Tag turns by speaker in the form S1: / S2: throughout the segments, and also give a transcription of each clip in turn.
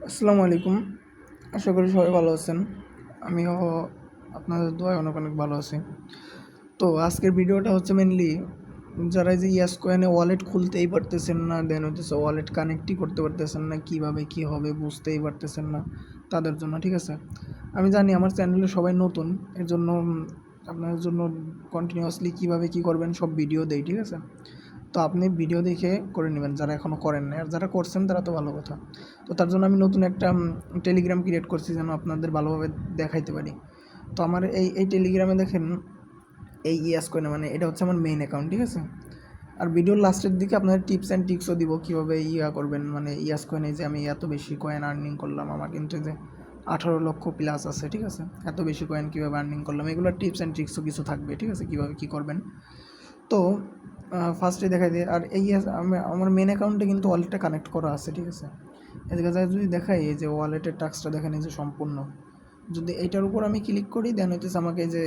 S1: আসসালামু আলাইকুম। আশা করি সবাই ভালো আছেন। আমিও আপনাদের দোয়ায় অনেক অনেক ভালো আছি। তো আজকের ভিডিওটা হচ্ছে মেনলি যারা এই যে ইয়াস কয়েনে ওয়ালেট খুলতেই পারতেছেন না, দেন হচ্ছে ওয়ালেট কানেক্টই করতে পারতেছেন না, কীভাবে কী হবে বুঝতেই পারতেছেন না, তাদের জন্য। ঠিক আছে, আমি জানি আমার চ্যানেলে সবাই নতুন, এর জন্য আপনাদের জন্য কন্টিনিউয়াসলি কীভাবে কী করবেন সব ভিডিও দেই। ঠিক আছে, তো আপনি ভিডিও দেখে করে নেবেন যারা এখনও করেন না, আর যারা করছেন তারা তো ভালো কথা। তো তার জন্য আমি নতুন একটা টেলিগ্রাম ক্রিয়েট করছি যেন আপনাদের ভালোভাবে দেখাইতে পারি। তো আমার এই টেলিগ্রামে দেখেন এই ইয়াস কয়েন, মানে এটা হচ্ছে আমার মেইন অ্যাকাউন্ট। ঠিক আছে, আর ভিডিওর লাস্টের দিকে আপনাদের টিপস অ্যান্ড ট্রিক্সও দিব কীভাবে করবেন, মানে ইয়াস কয়েনে যে আমি এত বেশি কয়েন আর্নিং করলাম, আমার কিন্তু যে 18 লক্ষ প্লাস আছে। ঠিক আছে, এত বেশি কয়েন কীভাবে আর্নিং করলাম, এগুলোর টিপস অ্যান্ড ট্রিক্সও কিছু থাকবে। ঠিক আছে, কীভাবে কী করবেন। তো ফার্স্টে দেখাই দিই, আর আমার মেন অ্যাকাউন্টে কিন্তু ওয়ালেটটা কানেক্ট করা আছে। ঠিক আছে, এদিকে যদি দেখাই এই যে ওয়ালেটের টাস্কটা দেখেন, এই যে সম্পূর্ণ, যদি এইটার উপর আমি ক্লিক করি দেন হইতেছে আমাকে এই যে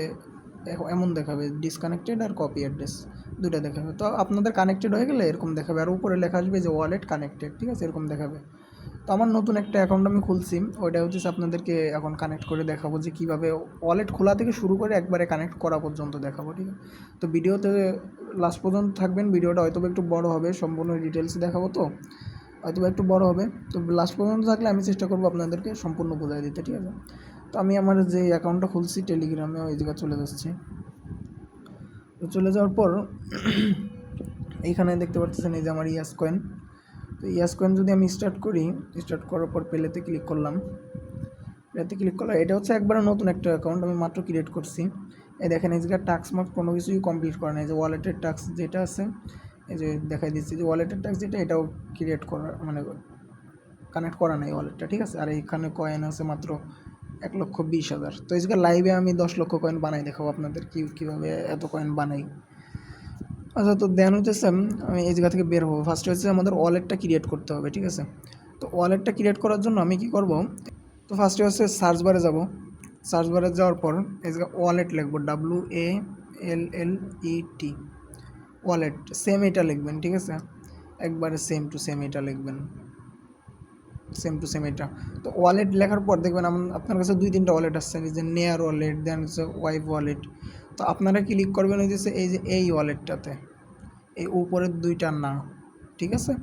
S1: এমন দেখাবে ডিসকানেক্টেড আর কপি অ্যাড্রেস দুইটা দেখাবে। তো আপনাদের কানেক্টেড হয়ে গেলে এরকম দেখাবে, আর উপরে লেখা আসবে যে ওয়ালেট কানেক্টেড। ঠিক আছে, এরকম দেখাবে। তো আমার নতুন একটা অ্যাকাউন্ট আমি খুলছি, ওইটা হচ্ছে আপনাদেরকে এখন কানেক্ট করে দেখাবো যে কীভাবে ওয়ালেট খোলা থেকে শুরু করে একবারে কানেক্ট করা পর্যন্ত দেখাবো। ঠিক আছে, তো ভিডিওতে লাস্ট পর্যন্ত থাকবেন। ভিডিওটা হয়তো একটু বড় হবে, সম্পূর্ণ ডিটেলস দেখাবো, তো হয়তো একটু বড় হবে। তো লাস্ট পর্যন্ত থাকলে আমি চেষ্টা করবো আপনাদেরকে সম্পূর্ণ বোঝাই দিতে। ঠিক আছে, তো আমি আমার যে অ্যাকাউন্টটা খুলছি টেলিগ্রামে, ওই জায়গায় চলে যাচ্ছি। তো চলে যাওয়ার পর এইখানে দেখতে পাচ্ছেন এই যে আমার ইয়াস কয়েন। তো ইয়াস কয়েন যদি আমি স্টার্ট করার পর প্লেতে ক্লিক করলাম। এটা হচ্ছে একবারে নতুন একটা অ্যাকাউন্ট, আমি মাত্র ক্রিয়েট করছি। এই দেখেন এই জায়গায় টাস্ক মার্ক কোনো কিছুই কমপ্লিট করে না। এই যে ওয়ালেটের টাস্ক যেটা আছে, এই যে দেখাই দিচ্ছি যে ওয়ালেটের টাস্ক যেটা, এটাও ক্রিয়েট করা মানে কানেক্ট করা নাই ওয়ালেটটা। ঠিক আছে, আর এইখানে কয়েন আছে মাত্র 1,20,000। তো এই জায়গায় লাইভে আমি 10 লক্ষ কয়েন বানাই দেখাবো আপনাদের কীভাবে এত কয়েন বানাই। আচ্ছা, তো দেন হচ্ছে আমি এই জায়গা থেকে বের হবো। ফার্স্টে হচ্ছে আমাদের ওয়ালেটটা ক্রিয়েট করতে হবে। ঠিক আছে, তো ওয়ালেটটা ক্রিয়েট করার জন্য আমি কি করব, তো ফার্স্টে হচ্ছে সার্চ বারে যাব। সার্চ বারে যাওয়ার পর এই জায়গায় ওয়ালেট লিখবো, WALLET, ওয়ালেট সেম এটা লিখবেন। ঠিক আছে, একবারে সেম টু সেম এটা লিখবেন, এটা। তো ওয়ালেট লেখার পর দেখবেন আপনার কাছে 2-3টা ওয়ালেট আসছে, যে নেয়ার ওয়ালেট, দেন হচ্ছে ওয়াইপ ওয়ালেট। তো আপনারা ক্লিক করবেন হচ্ছে এই ওয়ালেটটাতে, এই উপরের দুইটা না। ঠিক আছে,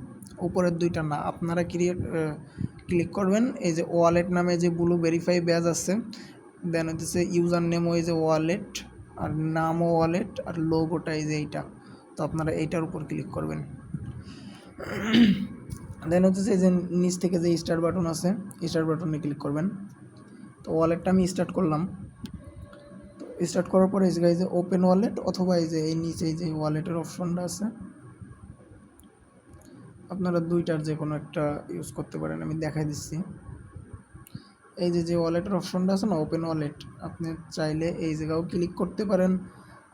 S1: উপরের দুইটা না, আপনারা ক্লিক করবেন এই যে ওয়ালেট নামে যে ব্লু ভেরিফাই ব্যাজ আছে, দেন হচ্ছে ইউজার নেম ওই যে ওয়ালেট, আর নামও ওয়ালেট, আর লোগোটা এই যে এইটা। তো আপনারা এইটার উপর ক্লিক করবেন। দেন হচ্ছে এই যে নিচ থেকে যে স্টার বাটন আছে, স্টার বাটনে ক্লিক করবেন। তো ওয়ালেটটা আমি স্টার্ট করলাম। তো স্টার্ট করার পরে এই জায়গায় যে ওপেন ওয়ালেট, অথবা এই যে এই নিচে যে ওয়ালেটের অপশনটা আছে, আপনারা দুইটার যে কোনো একটা ইউজ করতে পারেন। আমি দেখাই দিচ্ছি, এই যে ওয়ালেটের অপশনটা আছে না, ওপেন ওয়ালেট, আপনি চাইলে এই জায়গাও ক্লিক করতে পারেন।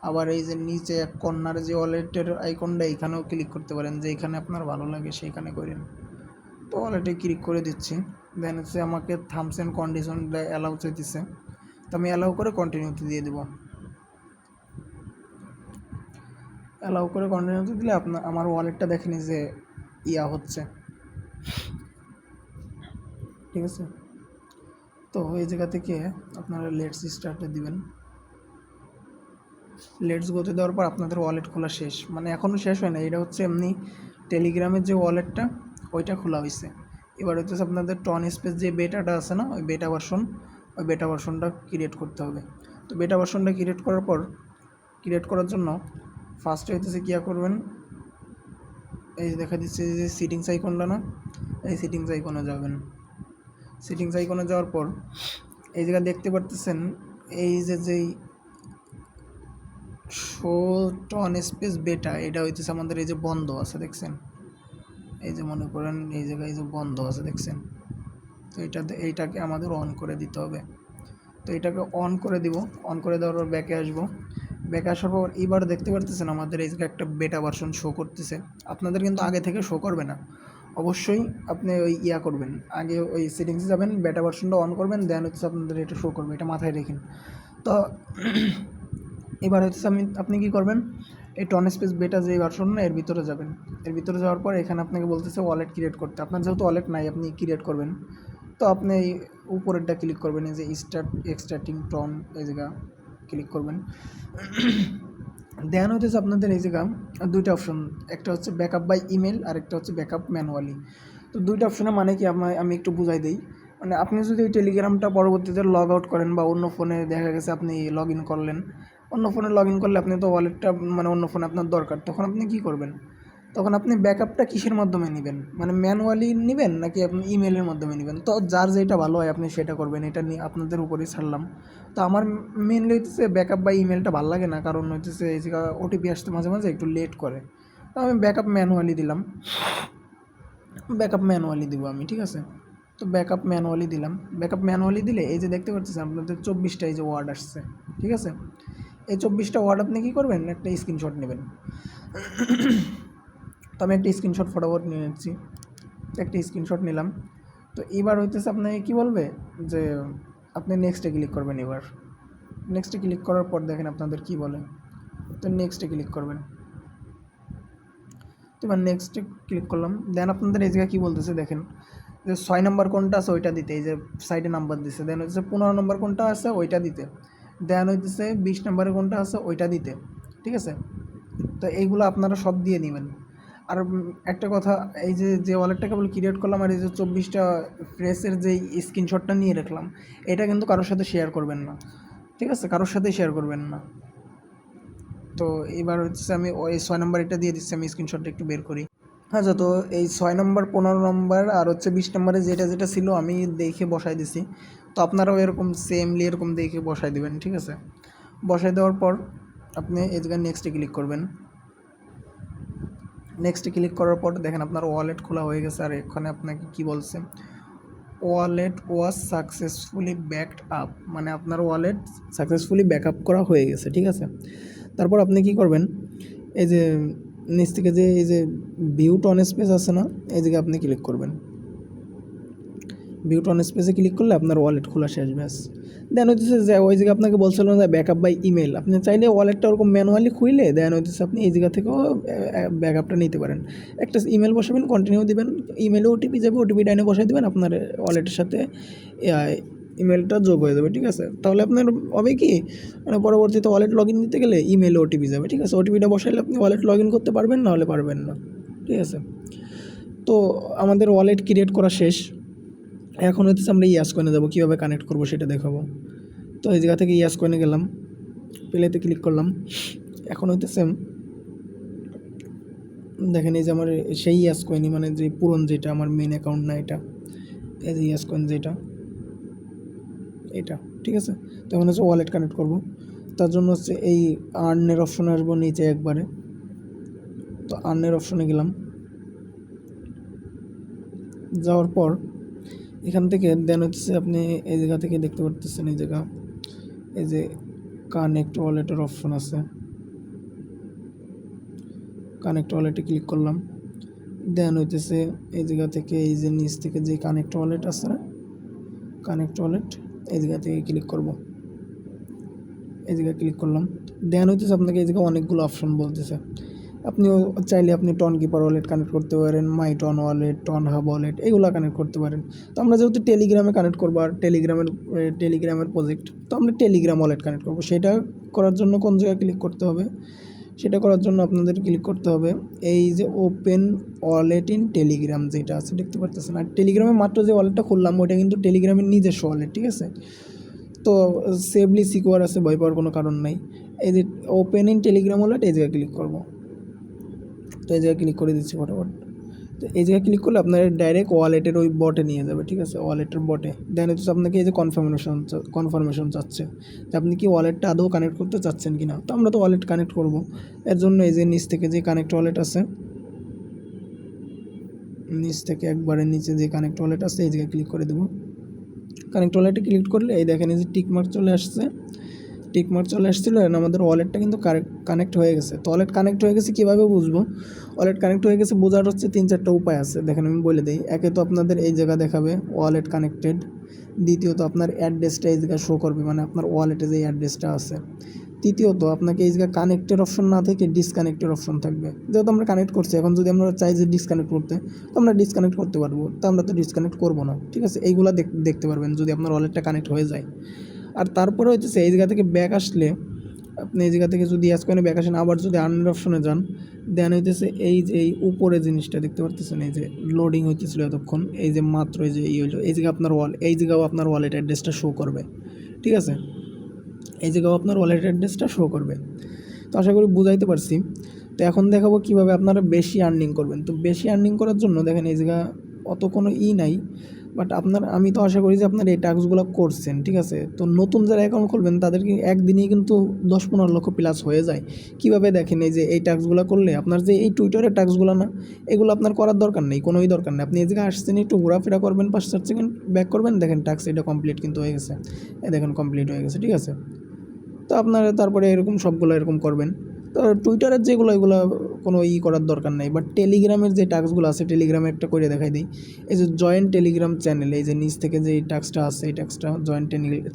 S1: আবার এই যে নিচে এক কর্নারে যে ওয়ালেটের আইকনটা, এইখানেও ক্লিক করতে পারেন, যে এখানে আপনার ভালো লাগে সেইখানে করেন। তো ওয়ালেটে ক্লিক করে দিচ্ছি। দেন হচ্ছে আমাকে থামস অ্যান্ড কন্ডিশনটা অ্যালাউ চাইতেছে, তো আমি অ্যালাউ করে কন্টিনিউতে দিয়ে দেবো। অ্যালাউ করে কন্টিনিউতে দিলে আমার ওয়ালেটটা দেখেনি যে হচ্ছে। ঠিক আছে, তো এই জায়গা থেকে আপনারা লেটস স্টার্টে দিবেন। লেটস গোতে দেওয়ার পর আপনাদের ওয়ালেট খোলা শেষ, মানে এখনও শেষ হয় না, এটা হচ্ছে এমনি টেলিগ্রামের যে ওয়ালেটটা ওইটা খোলা হয়েছে। এবার হচ্ছে আপনাদের টন স্পেস যে বেটাটা আছে না, ওই বেটা ভার্সনটা ক্রিয়েট করতে হবে। তো বেটা ভার্সনটা ক্রিয়েট করার জন্য ফার্স্টে হইতেছে কী করবেন, এই দেখা দিচ্ছে যে সিটিংস আইকনটা না, এই সিটিংস আইকনে যাবেন। সিটিংস আইকনে যাওয়ার পর এই জায়গা দেখতে পারতেছেন এই যেই শো টন স্পেস বেটা, এটা হইতেছে আমাদের এই যে বন্ধ আছে দেখছেন, এই যে মনে করেন এই জায়গায় যে বন্ধ আছে দেখছেন। তো এইটাকে আমাদের অন করে দিতে হবে। তো এটাকে অন করে দিব। অন করে দেওয়ার পর ব্যাকে আসবো। ব্যাকে আসার পর এবার দেখতে পারতেছেন আমাদের এই জায়গায় একটা বেটা ভার্সন শো করতেছে। আপনাদের কিন্তু আগে থেকে শো করবে না, অবশ্যই আপনি ওই করবেন, আগে ওই সেটিংসে যাবেন, বেটা ভার্সনটা অন করবেন, দেন হচ্ছে আপনাদের এটা শো করবে, এটা মাথায় রেখেন। তো এবার হচ্ছে আপনি কী করবেন, এই টন স্পেস বেটা যে ভার্সন না, এর ভিতরে যাবেন। এর ভিতরে যাওয়ার পর এখানে আপনাকে বলতেছে ওয়ালেট ক্রিয়েট করতে। আপনার যেহেতু ওয়ালেট নাই, আপনি ক্রিয়েট করবেন। তো আপনি এই উপরেরটা ক্লিক করবেন, এই যে এক্সট্রাক্টিং টন এই জায়গা ক্লিক করবেন। দেন হচ্ছে আপনাদের এই জায়গা দুইটা অপশন, একটা হচ্ছে ব্যাকআপ বাই ইমেল আর একটা হচ্ছে ব্যাকআপ ম্যানুয়ালি। তো দুইটা অপশনে মানে কি আমি একটু বুঝাই দিই। মানে আপনি যদি এই টেলিগ্রামটা পরবর্তীতে লগ আউট করেন বা অন্য ফোনে দেখা গেছে আপনি লগ ইন করলেন, অন্য ফোনে লগ ইন করলে আপনি তো ওয়ালেটটা মানে অন্য ফোনে আপনার দরকার, তখন আপনি কী করবেন? তখন আপনি ব্যাকআপটা কিসের মাধ্যমে নেবেন, মানে ম্যানুয়ালি নেবেন নাকি আপনি ইমেলের মাধ্যমে নেবেন? তো যার যেটা ভালো হয় আপনি সেটা করবেন, এটা নিয়ে আপনাদের উপরেই ছাড়লাম। তো আমার মেনলি হচ্ছে ব্যাকআপ বা ইমেলটা ভালো লাগে না, কারণ হচ্ছে এই জায়গা ওটিপি আসতে মাঝে মাঝে একটু লেট করে। তো আমি ব্যাকআপ ম্যানুয়ালি দিলাম, ব্যাকআপ ম্যানুয়ালি দিব আমি, ঠিক আছে? তো ব্যাকআপ ম্যানুয়ালি দিলাম। ব্যাকআপ ম্যানুয়ালি দিলে এই যে দেখতে পাচ্ছেন আপনাদের 24টা এই যে ওয়ার্ড আসছে, ঠিক আছে? এই 24টা ওয়ার্ড আপনি কী করবেন, একটা স্ক্রিনশট নেবেন। তো আমি একটা স্ক্রিনশট ফটাফট নিয়ে নিচ্ছি, একটা স্ক্রিনশট নিলাম। তো এবার হইতেছে আপনাকে কী বলবে যে আপনি নেক্সটে ক্লিক করবেন। এবার নেক্সটে ক্লিক করার পর দেখেন আপনাদের কী বলে, তো নেক্সটে ক্লিক করবেন। তো এবার নেক্সটে ক্লিক করলাম। দেন আপনাদের এই জায়গায় কী বলতেছে দেখেন, যে 6 নম্বর কোনটা আছে ওইটা দিতে, এই যে সাইডে নাম্বার দিচ্ছে। দেন হচ্ছে 15 নম্বর কোনটা আছে ওইটা দিতে। দেন হইতেছে 20 নম্বরে কোনটা আছে ওইটা দিতে, ঠিক আছে? তো এইগুলো আপনারা সব দিয়ে নেবেন। আর একটা কথা, এই যে ওয়ালেটটা কেবল ক্রিয়েট করলাম আর এই যে 24টা ফ্রেসের যেই স্ক্রিনশটটা নিয়ে রাখলাম, এটা কিন্তু কারোর সাথে শেয়ার করবেন না, ঠিক আছে? কারোর সাথেই শেয়ার করবেন না। তো এবার হচ্ছে আমি ওই 6 নম্বর এটা দিয়ে দিচ্ছি, আমি স্ক্রিনশটটা একটু বের করি। আচ্ছা, তো এই 6 নম্বর 15 নম্বর আর হচ্ছে 20 নম্বরে যেটা যেটা ছিল আমি দেখে বসাই দিছি। তো আপনারাও এরকম সেমলি এরকম দেখে বসাই দেবেন, ঠিক আছে? বসাই দেওয়ার পর আপনি এই জায়গায় নেক্সটে ক্লিক করবেন। নেক্সটে ক্লিক করার পর দেখেন আপনার ওয়ালেট খোলা হয়ে গেছে। আর এখানে আপনাকে কী বলছে, ওয়ালেট ওয়াজ সাকসেসফুলি ব্যাকড আপ, মানে আপনার ওয়ালেট সাকসেসফুলি ব্যাকআপ করা হয়ে গেছে, ঠিক আছে? তারপর আপনি কী করবেন, এই যে নিচ থেকে যে এই যে ভিউ টন স্পেস আছে না, এই জায়গায় আপনি ক্লিক করবেন। ভিউ টন স্পেসে ক্লিক করলে আপনার ওয়ালেট খোলা শেষ, ব্যাস। দেন হইতেছে যে ওই জায়গায় আপনাকে বলছিল না ব্যাকআপ বাই ইমেল, আপনি চাইলে ওয়ালেটটা ওরকম ম্যানুয়ালি খুইলে দেন হইতেছে আপনি এই জায়গা থেকেও ব্যাকআপটা নিতে পারেন। একটা ইমেল বসাবেন, কন্টিনিউ দিবেন, ইমেলে ওটিপি যাবে, ওটিপি ডাইনে বসাই দেবেন, আপনার ওয়ালেটের সাথে ইমেলটা যোগ হয়ে যাবে, ঠিক আছে? তাহলে আপনার হবে কি, মানে পরবর্তীতে ওয়ালেট লগ ইন দিতে গেলে ইমেলে ওটিপি যাবে, ঠিক আছে? ওটিপিটা বসাইলে আপনি ওয়ালেট লগ ইন করতে পারবেন, নাহলে পারবেন না, ঠিক আছে? তো আমাদের ওয়ালেট ক্রিয়েট করা শেষ। এখন হচ্ছে আমরা ইয়াস কয়েনে যাবো, কীভাবে কানেক্ট করবো সেটা দেখাবো। তো এই জায়গা থেকে ইয়াস কয়েনে গেলাম, প্লেতে ক্লিক করলাম। এখন হইতেছে দেখেন এই যে আমার সেই ইয়াস কয়েনই, মানে যে পুরন যেটা আমার মেন অ্যাকাউন্ট না, এটা এই যে ইয়াস কয়েন যেটা এটা, ঠিক আছে? তো এখন হচ্ছে ওয়ালেট কানেক্ট করবো। তার জন্য হচ্ছে এই আর্নের অপশনে আসবো নিচে একবারে। তো আর্নের অপশনে গেলাম, যাওয়ার পর এখান থেকে দেন হচ্ছে আপনি এই জায়গা থেকে দেখতে পারতেছেন এই জায়গা, এই যে কানেক্ট ওয়ালেটের অপশন আছে, কানেক্ট ওয়ালেটে ক্লিক করলাম। দেন হইতেছে এই জায়গা থেকে এই যে নিচ থেকে যে কানেক্ট ওয়ালেট আছে, কানেক্ট ওয়ালেট এই জায়গা থেকে ক্লিক করব। এই জায়গায় ক্লিক করলাম। দেন হইতেছে আপনাকে এই জায়গায় অনেকগুলো অপশন বলতেছে। আপনিও চাইলে আপনি টন কিপার ওয়ালেট কানেক্ট করতে পারেন, my Ton wallet, Ton hub wallet, এগুলো কানেক্ট করতে পারেন। তো আমরা যেহেতু টেলিগ্রামে কানেক্ট করবো আর টেলিগ্রামের প্রজেক্ট, তো আমরা টেলিগ্রাম ওয়ালেট কানেক্ট করবো। সেটা করার জন্য কোন জায়গায় ক্লিক করতে হবে, সেটা করার জন্য আপনাদের ক্লিক করতে হবে এই যে ওপেন ওয়ালেট ইন টেলিগ্রাম যেটা আছে দেখতে পারতেছেন। আর টেলিগ্রামে মাত্র যে ওয়ালেটটা খুললাম ওইটা কিন্তু টেলিগ্রামের নিজস্ব ওয়ালেট, ঠিক আছে? তো সেফলি সিকিউর আছে, ভয় পাওয়ার কোনো কারণ নাই। এই যে ওপেন ইন টেলিগ্রাম ওয়ালেট, এই জায়গায় ক্লিক করবো। তো এই জায়গায় ক্লিক করে দিচ্ছি ফটাফট। তো এই জায়গায় ক্লিক করলে আপনার ডাইরেক্ট ওয়ালেটের ওই বটে নিয়ে যাবে, ঠিক আছে? ওয়ালেটের বটে দেন হচ্ছে আপনাকে এই যে কনফার্মেশন চাচ্ছে যে আপনি কি ওয়ালেটটা আদৌ কানেক্ট করতে চাচ্ছেন কি না। তো আমরা তো ওয়ালেট কানেক্ট করব, এর জন্য এই যে নিচ থেকে যে কানেক্ট ওয়ালেট আছে, নিচ থেকে একবারে নিচে যে কানেক্ট ওয়ালেট আছে এই জায়গায় ক্লিক করে দেবো। কানেক্ট ওয়ালেটে ক্লিক করলে এই দেখেন এই যে টিকমার্ক চলে আসছে, টিকমার্ক চলে আসছিলো, আর আমাদের ওয়ালেটটা কিন্তু কানেক্ট হয়ে গেছে। তো ওয়ালেট কানেক্ট হয়ে গেছে কীভাবে বুঝবো? ওয়ালেট কানেক্ট হয়ে গেছে বোঝার হচ্ছে 3-4টা উপায় আছে, দেখেন আমি বলে দিই। একে তো আপনাদের এই জায়গা দেখাবে ওয়ালেট কানেক্টেড, দ্বিতীয়ত আপনার অ্যাড্রেসটা এই জায়গায় শো করবে, মানে আপনার ওয়ালেটে যে অ্যাড্রেসটা আছে। তৃতীয়ত আপনাকে এই জায়গায় কানেক্টের অপশন না থেকে ডিসকানেক্টের অপশন থাকবে। যেহেতু আমরা কানেক্ট করছি, এখন যদি আমরা চাই যে ডিসকানেক্ট করতে, তো আমরা ডিসকানেক্ট করতে পারবো, তো আমরা তো ডিসকানেক্ট করবো না, ঠিক আছে। এইগুলা দেখতে পারবেন যদি আপনার ওয়ালেটটা কানেক্ট হয়ে যায়। আর তারপরে হচ্ছে এই জায়গা থেকে ব্যাক আসলে আপনি এই জায়গা থেকে যদি S-Coin ব্যাক আসেন, আবার যদি আর্নের অপশনে যান, দেন হইতেছে এই যে এই উপরে জিনিসটা দেখতে পারতেছেন, এই যে লোডিং হইতেছিল এতক্ষণ, এই যে মাত্র এই যে হইলো, এই জায়গায় আপনার এই জায়গাও আপনার ওয়ালেট অ্যাড্রেসটা শো করবে, ঠিক আছে। এই জায়গাও আপনার ওয়ালেট অ্যাড্রেসটা শো করবে। তো আশা করি বুঝাইতে পারছি। তো এখন দেখাবো কীভাবে আপনারা বেশি আর্নিং করবেন। তো বেশি আর্নিং করার জন্য দেখেন এই জায়গা অত কোনো নাই, বাট আমি তো আশা করি যে আপনারা এই টাস্কগুলো করছেন, ঠিক আছে। তো নতুন যারা অ্যাকাউন্ট খুলবেন তাদেরকে একদিনেই কিন্তু 10-15 লক্ষ প্লাস হয়ে যায়। কীভাবে দেখেন, এই যে এই টাস্কগুলো করলে আপনার যে এই টুইটারের টাস্কগুলো না, এগুলো আপনার করার দরকার নেই, কোনোই দরকার নেই। আপনি এই জায়গায় আসছেন, একটু ঘোরাফেরা করবেন, 5-4 সেকেন্ড ব্যাক করবেন, দেখেন টাস্ক এটা কমপ্লিট কিন্তু হয়ে গেছে, দেখেন কমপ্লিট হয়ে গেছে, ঠিক আছে। তো আপনারা তারপরে এরকম সবগুলো এরকম করবেন। তো টুইটারের যেগুলো এগুলো কোনো করার দরকার নেই, বাট টেলিগ্রামের যে টাস্কগুলো আছে, টেলিগ্রামে একটা করে দেখাই দিই। এই যে জয়েন্ট টেলিগ্রাম চ্যানেল, এই যে নিচ থেকে যে টাস্কটা আছে, এই টাস্কটা জয়েন্ট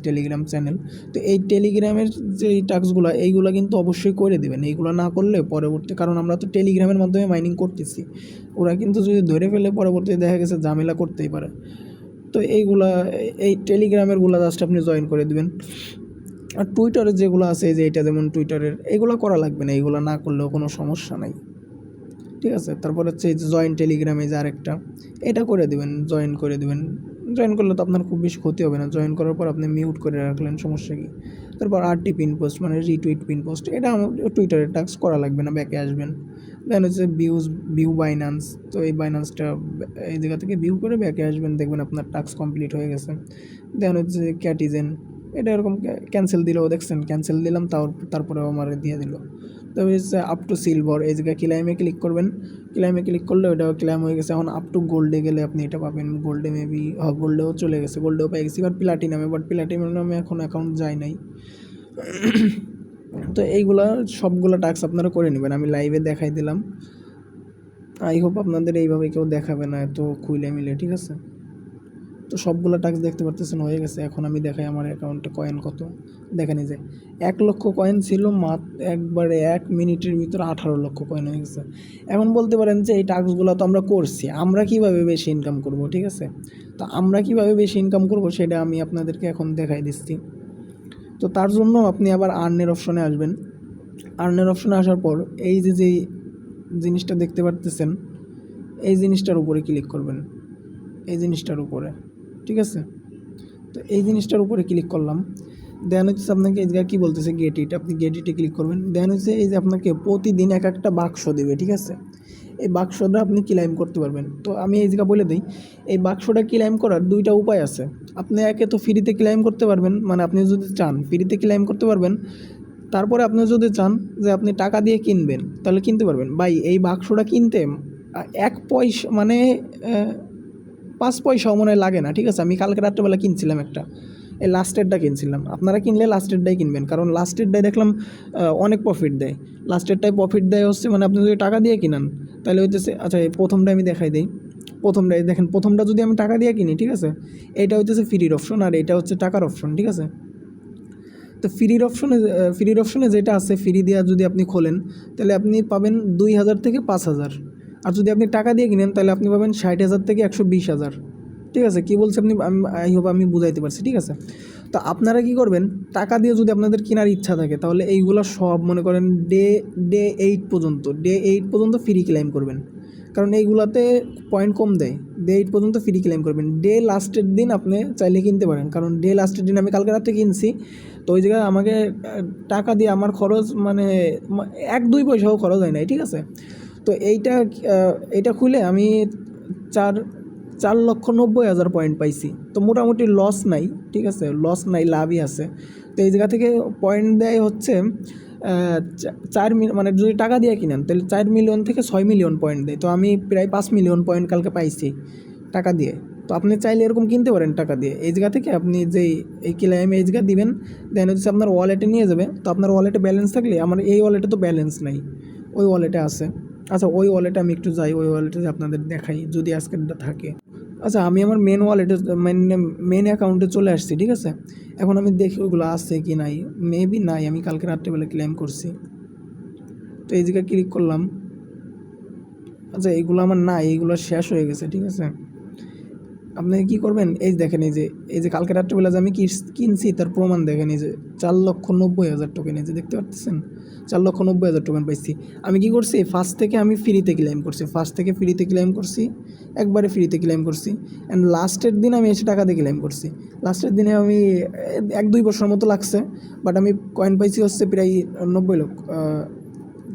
S1: টেলিগ্রাম চ্যানেল। তো এই টেলিগ্রামের যে টাস্কগুলো, এইগুলো কিন্তু অবশ্যই করে দেবেন। এইগুলো না করলে পরবর্তী, কারণ আমরা তো টেলিগ্রামের মাধ্যমে মাইনিং করতেছি, ওরা কিন্তু যদি ধরে ফেলে পরবর্তীতে দেখা গেছে ঝামেলা করতেই পারে। তো এই টেলিগ্রামেরগুলো জাস্ট আপনি জয়েন করে দেবেন। আর টুইটারের যেগুলো আছে, এই যে এটা যেমন টুইটারের, এগুলো করা লাগবে না, এগুলো না করলেও কোনো সমস্যা নাই, ঠিক আছে। তারপর হচ্ছে এই যে জয়েন টেলিগ্রামে যে আরেকটা, এটা করে দেবেন, জয়েন করে দেবেন। জয়েন করলে তো আপনার খুব বেশি ক্ষতি হবে না, জয়েন করার পর আপনি মিউট করে রাখলেন, সমস্যা কী। তারপর RT পিন পোস্ট মানে রিটুইট পিন পোস্ট, এটা টুইটারের টাস্ক করা লাগবে না, ব্যাকে আসবেন। দেন হচ্ছে ভিউ বাইন্যান্স, তো এই বাইন্যান্সটা এই জায়গা থেকে ভিউ করে ব্যাকে আসবেন, দেখবেন আপনার টাস্ক কমপ্লিট হয়ে গেছে। দেন হচ্ছে ক্যাটিজেন, এটা এরকম ক্যান্সেল দিলেও দেখছেন, ক্যান্সেল দিলাম তারপরেও আমার দিয়ে দিল। তবে হচ্ছে আপ টু সিলভার, এই জায়গায় ক্লাইমে ক্লিক করবেন, ক্লাইমে ক্লিক করলে ওটাও ক্লাইম হয়ে গেছে। এখন আপ টু গোল্ডে গেলে আপনি এটা পাবেন, গোল্ডে মেবি গোল্ডেও চলে গেছে, গোল্ডেও পেয়ে গেছি। এবার প্লাটিনামে, বাট প্লাটিনামে এখন অ্যাকাউন্ট যায় নাই। তো এইগুলা সবগুলো টাস্ক আপনারা করে নেবেন, আমি লাইভে দেখাই দিলাম। আই হোপ আপনাদের এইভাবে কেউ দেখাবে না এত খুইলে মিলে, ঠিক আছে। তো সবগুলো টাস্ক দেখতে পারতেছেন হয়ে গেছে। এখন আমি দেখাই আমার অ্যাকাউন্টে কয়েন কত, দেখেন এই যে 1 লক্ষ কয়েন ছিল, একবারে 1 মিনিটের ভিতরে 18 লক্ষ কয়েন হয়ে গেছে। এখন বলতে পারেন যে এই টাস্কগুলো তো আমরা করছি, আমরা কীভাবে বেশি ইনকাম করব, ঠিক আছে। তো আমরা কীভাবে বেশি ইনকাম করব সেটা আমি আপনাদেরকে এখন দেখাই দিচ্ছি। তো তার জন্য আপনি আবার আর্নের অপশনে আসবেন। আর্নের অপশনে আসার পর এই যে জিনিসটা দেখতে পারতেছেন, এই জিনিসটার উপরে ক্লিক করবেন, এই জিনিসটার উপরে, ঠিক আছে। তো এই জিনিসটার উপরে ক্লিক করলাম। দেন হচ্ছে আপনাকে এই জায়গায় কী বলতেছে, গেট ইট, আপনি গেট ইটে ক্লিক করবেন। দেন হচ্ছে এই যে আপনাকে প্রতিদিন একটা বাক্স দেবে, ঠিক আছে। এই বাক্সটা আপনি ক্লাইম করতে পারবেন। তো আমি এই জায়গা বলে দিই, এই বাক্সটা ক্লাইম করার 2টা উপায় আছে। আপনি একে তো ফ্রিতে ক্লাইম করতে পারবেন, মানে আপনি যদি চান ফ্রিতে ক্লাইম করতে পারবেন। তারপরে আপনি যদি চান যে আপনি টাকা দিয়ে কিনবেন, তাহলে কিনতে পারবেন। ভাই এই বাক্সটা কিনতে 1 পয়সা মানে 5 পয়সাও মনে লাগে না, ঠিক আছে। আমি কালকে রাত্রেবেলা কিনছিলাম একটা, এই লাস্টেরটা কিনছিলাম। আপনারা কিনলে লাস্টেরটাই কিনবেন, কারণ লাস্টেরটাই দেখলাম অনেক প্রফিট দেয়। লাস্টেরটাই প্রফিট দেয় হচ্ছে, মানে আপনি যদি টাকা দিয়ে কিনান তাহলে হইতেছে, আচ্ছা এই প্রথমটা আমি দেখাই দিই। প্রথমটাই দেখেন, প্রথমটা যদি আমি টাকা দিয়ে কিনি, ঠিক আছে, এইটা হইতেছে ফ্রির অপশন, আর এটা হচ্ছে টাকার অপশন, ঠিক আছে। তো ফ্রির অপশনে যেটা আছে, ফ্রি দেওয়া যদি আপনি খোলেন তাহলে আপনি পাবেন 2000 থেকে 5000। আর যদি আপনি টাকা দিয়ে কিনেন তাহলে আপনি পাবেন 60,000 থেকে 120,000, ঠিক আছে। কী বলছি আপনি, আই হোপ আমি বুঝাইতে পারছি, ঠিক আছে। তো আপনারা কী করবেন, টাকা দিয়ে যদি আপনাদের কেনার ইচ্ছা থাকে তাহলে এইগুলো সব মনে করেন ডে 8 পর্যন্ত ফ্রি ক্লেম করবেন, কারণ এইগুলাতে পয়েন্ট কম দেয়। ডে 8 পর্যন্ত ফ্রি ক্লেম করবেন। ডে লাস্টের দিন আপনি চাইলে কিনতে পারেন, কারণ ডে লাস্টের দিন আমি কালকে রাতে কিনছি। তো ওই জায়গায় আমাকে টাকা দিয়ে আমার খরচ মানে 1-2 পয়সাও খরচ হয় নাই, ঠিক আছে। তো এইটা খুলে আমি 4,90,000 পয়েন্ট পাইছি। তো মোটামুটি লস নাই, ঠিক আছে, লস নাই, লাভই আছে। তো এই জায়গা থেকে পয়েন্ট দেয় হচ্ছে 4 মিলিয়ন, মানে যদি টাকা দিয়ে কিনেন তাহলে 4 মিলিয়ন থেকে 6 মিলিয়ন পয়েন্ট দেয়। তো আমি প্রায় 5 মিলিয়ন পয়েন্ট কালকে পাইছি টাকা দিয়ে। তো আপনি চাইলে এরকম কিনতে পারেন টাকা দিয়ে। এই জায়গা থেকে আপনি এই ক্লেম এই জায়গা দিবেন, দেন হচ্ছে আপনার ওয়ালেটে নিয়ে যাবে। তো আপনার ওয়ালেটে ব্যালেন্স থাকলে, আমার এই ওয়ালেটে তো ব্যালেন্স নাই, ওই ওয়ালেটে আছে। আচ্ছা ওই ওয়ালেটে আমি একটু যাই, ওই ওয়ালেটে আপনাদের দেখাই যদি আজকেরটা থাকে। আচ্ছা, আমি আমার মেন ওয়ালেটে মানে মেন অ্যাকাউন্টে চলে আসছি, ঠিক আছে? এখন আমি দেখি ওগুলো আছে কি নাই। মেবি নাই, আমি কালকে রাত্রেবেলা ক্লেম করছি। তো এই জায়গায় ক্লিক করলাম। আচ্ছা, এইগুলো আমার নাই, এইগুলো শেষ হয়ে গেছে, ঠিক আছে? আপনি কী করবেন, এই দেখেন এই যে কালকে রাত্রেবেলা যে আমি কিনছি তার প্রমাণ দেখেন, এই যে 4,90,000 টোকেন, এই যে দেখতে পাচ্ছেন 4,90,000 টোকেন পাইছি। আমি কি করছি, ফার্স্ট থেকে আমি ফ্রিতে ক্লেম করছি, একবারে ফ্রিতে ক্লেম করছি। অ্যান্ড লাস্টের দিন আমি এসে টাকা দিয়ে ক্লেম করছি। লাস্টের দিনে আমি 1-2 বছর মতো লাগছে, বাট আমি কয়েন পাইছি হচ্ছে প্রায়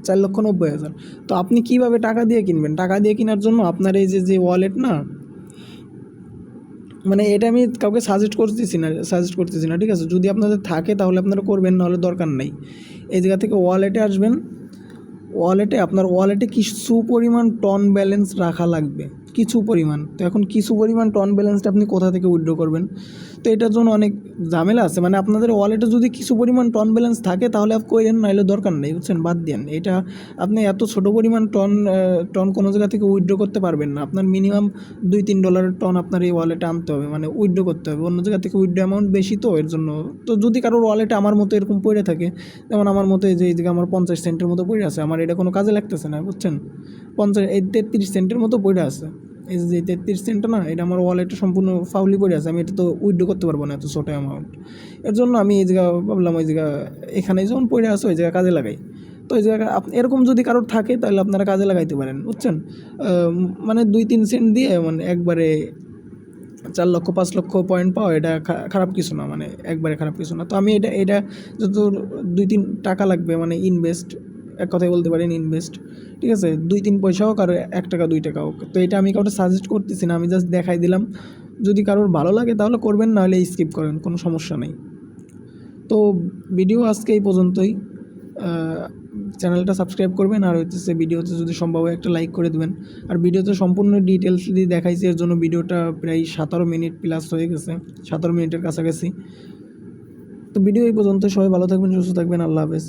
S1: 4,90,000। তো আপনি কীভাবে টাকা দিয়ে কিনবেন? টাকা দিয়ে কেনার জন্য আপনার এই যে ওয়ালেট না, মানে এটা আমি কাউকে সাজেস্ট করতেছি না, ঠিক আছে? যদি আপনাদের থাকে তাহলে আপনারা করবেন, নাহলে দরকার নাই। এই জায়গা থেকে ওয়ালেটে আসবেন। আপনার ওয়ালেটে কিছু পরিমাণ টন ব্যালেন্স রাখা লাগবে, কিছু পরিমাণ। তো এখন কিছু পরিমাণ টন ব্যালেন্সটা আপনি কোথা থেকে উইথড্র করবেন? তো এটার জন্য অনেক ঝামেলা আছে। মানে আপনাদের ওয়ালেটে যদি কিছু পরিমাণ টন ব্যালেন্স থাকে তাহলে আপনি করেন, নাহলে দরকার নেই, বুঝছেন? বাদ দেন এটা। আপনি এত ছোটো পরিমাণ টন কোনো জায়গা থেকে উইথড্র করতে পারবেন না। আপনার মিনিমাম $2-3 টন আপনার এই ওয়ালেটে আনতে হবে, মানে উইথড্র করতে হবে। অন্য জায়গা থেকে উইথড্র অ্যামাউন্ট বেশি, তো এর জন্য। তো যদি কারোর ওয়ালেটে আমার মতো এরকম পড়ে থাকে, যেমন আমার মতো এই যে আমার 50 সেন্টের মতো পড়ে আছে, আমার এটা কোনো কাজে লাগতেছে না, বুঝছেন? 33 সেন্টের মতো পড়ে আছে। এই যে 33 সেন্টটা না, এটা আমার ওয়ালেটে সম্পূর্ণ ফাউলি পড়ে আছে। আমি এটা তো উইথড্র করতে পারবো না এত ছোটো অ্যামাউন্ট। এর জন্য আমি এই জায়গা ভাবলাম, ওই জায়গা এখানে যখন পড়ে আছে ওই জায়গা কাজে লাগাই। তো ওই জায়গা এরকম যদি কারোর থাকে তাহলে আপনারা কাজে লাগাইতে পারেন, বুঝছেন? মানে 2-3 সেন্ট দিয়ে মানে একবারে 4 লক্ষ 5 লক্ষ পয়েন্ট পাওয়া, এটা খারাপ কিছু না, মানে একবারে খারাপ কিছু না। তো আমি এটা যত 2-3 টাকা লাগবে, মানে ইনভেস্ট, এক কথায় বলতে পারেন ইনভেস্ট, ঠিক আছে? 2-3 পয়সা হোক আর 1 টাকা 2 টাকা হোক। তো এটা আমি কাউকে সাজেস্ট করতেছি না, আমি জাস্ট দেখাই দিলাম। যদি কারোর ভালো লাগে তাহলে করবেন, নাহলে স্কিপ করেন, কোনো সমস্যা নেই। তো ভিডিও আজকে এই পর্যন্তই। চ্যানেলটা সাবস্ক্রাইব করবেন, আর হচ্ছে ভিডিওতে যদি সম্ভব হয় একটা লাইক করে দেবেন। আর ভিডিওতে সম্পূর্ণ ডিটেলস দিয়ে দেখাইছি, এর জন্য ভিডিওটা প্রায় 17 মিনিট প্লাস হয়ে গেছে, 17 মিনিটের কাছাকাছি। তো ভিডিও এই পর্যন্ত। সবাই ভালো থাকবেন, সুস্থ থাকবেন, আল্লাহ হাফেজ।